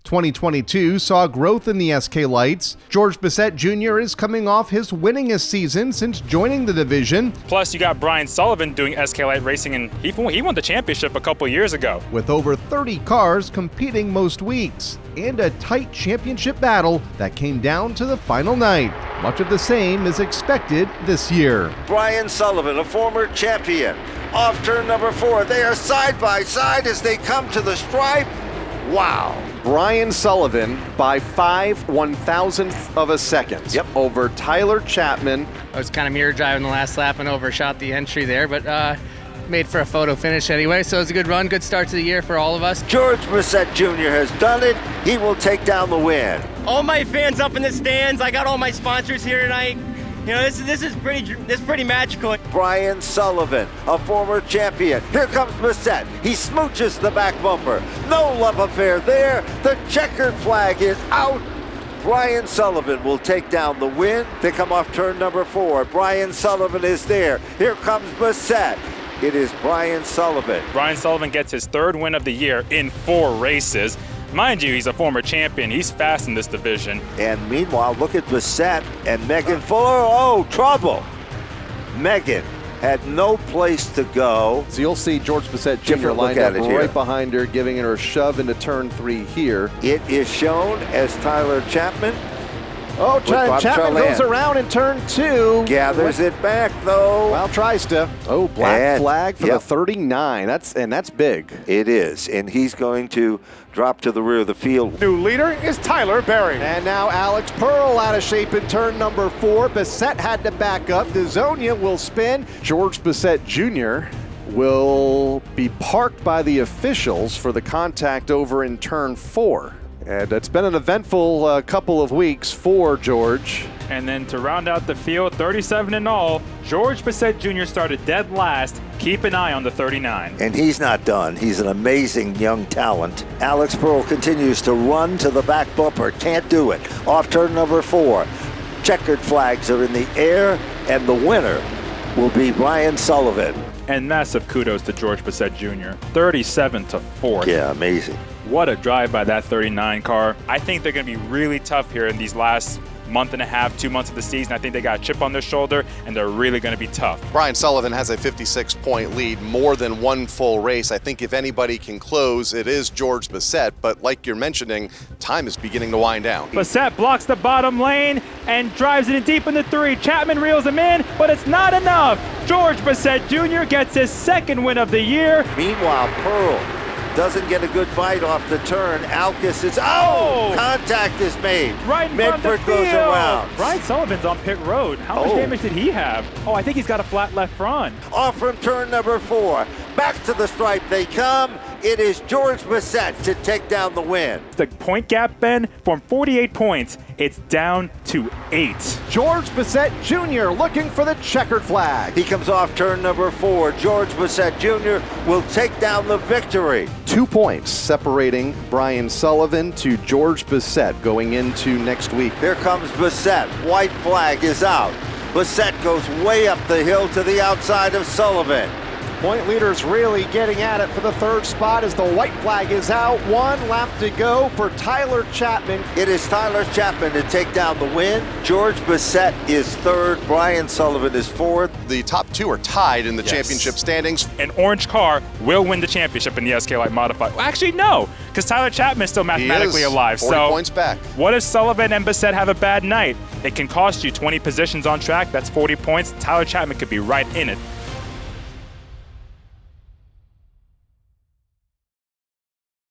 2022 saw growth in the SK Lights. George Bessette Jr. is coming off his winningest season since joining the division. Plus, you got Brian Sullivan doing SK Light racing, and he won the championship a couple years ago. With over 30 cars competing most weeks, and a tight championship battle that came down to the final night. Much of the same is expected this year. Brian Sullivan, a former champion, off turn number 4. They are side by side as they come to the stripe. Wow. Brian Sullivan by 5/1000th of a second. Yep. Over Tyler Chapman. I was kind of mirror driving the last lap and overshot the entry there, but made for a photo finish anyway, so it was a good run, good start to the year for all of us. George Bessette Jr. has done it. He will take down the win. All my fans up in the stands. I got all my sponsors here tonight. You know, this is pretty magical. Brian Sullivan, a former champion. Here comes Bessette. He smooches the back bumper. No love affair there. The checkered flag is out. Brian Sullivan will take down the win. They come off turn number 4. Brian Sullivan is there. Here comes Bessette. It is Brian Sullivan. Brian Sullivan gets his 3rd win of the year in 4 races. Mind you, he's a former champion. He's fast in this division. And meanwhile, look at Bessette and Megan Fuller. Oh, trouble. Megan had no place to go. So you'll see George Bessette Jr. lined up right behind her, giving her a shove into turn 3 here. It is shown as Tyler Chapman. Oh, Chapman goes around in turn 2. Gathers it back, though. Well, tries to. Oh, black flag for the 39. That's big. It is, and he's going to drop to the rear of the field. New leader is Tyler Berry. And now Alex Pearl out of shape in turn number 4. Bessette had to back up. DeZonia will spin. George Bessette Jr. will be parked by the officials for the contact over in turn 4. And it's been an eventful couple of weeks for George. And then to round out the field, 37 in all, George Bessette Jr. started dead last. Keep an eye on the 39. And he's not done. He's an amazing young talent. Alex Pearl continues to run to the back bumper. Can't do it. Off turn number 4. Checkered flags are in the air, and the winner will be Brian Sullivan. And massive kudos to George Bessette Jr. 37 to 4th. Yeah, amazing. What a drive by that 39 car. I think they're going to be really tough here in these last month and a half, 2 months of the season. I think they got a chip on their shoulder, and they're really going to be tough. Brian Sullivan has a 56-point lead, more than one full race. I think if anybody can close, it is George Bessette, but like you're mentioning, time is beginning to wind down. Bessette blocks the bottom lane and drives it in deep in the 3. Chapman reels him in, but it's not enough. George Bessette Jr. gets his 2nd win of the year. Meanwhile, Pearl doesn't get a good bite off the turn. Alkis is, contact is made. Right in front of the field. Goes around. Brian Sullivan's on pit road. How much damage did he have? Oh, I think he's got a flat left front. Off from turn number 4. Back to the stripe they come. It is George Bessette to take down the win. The point gap, Ben, from 48 points, it's down to 8. George Bessette Jr. looking for the checkered flag. He comes off turn number 4. George Bessette Jr. will take down the victory. 2 points separating Brian Sullivan to George Bessette going into next week. Here comes Bessette. White flag is out. Bessette goes way up the hill to the outside of Sullivan. Point leaders really getting at it for the 3rd spot as the white flag is out. 1 lap to go for Tyler Chapman. It is Tyler Chapman to take down the win. George Bessette is 3rd. Brian Sullivan is 4th. The top 2 are tied in the championship standings. An orange car will win the championship in the SK Light Modified. Well, actually, no, because Tyler Chapman is still mathematically alive. 40 points back. What if Sullivan and Bessette have a bad night? It can cost you 20 positions on track. That's 40 points. Tyler Chapman could be right in it.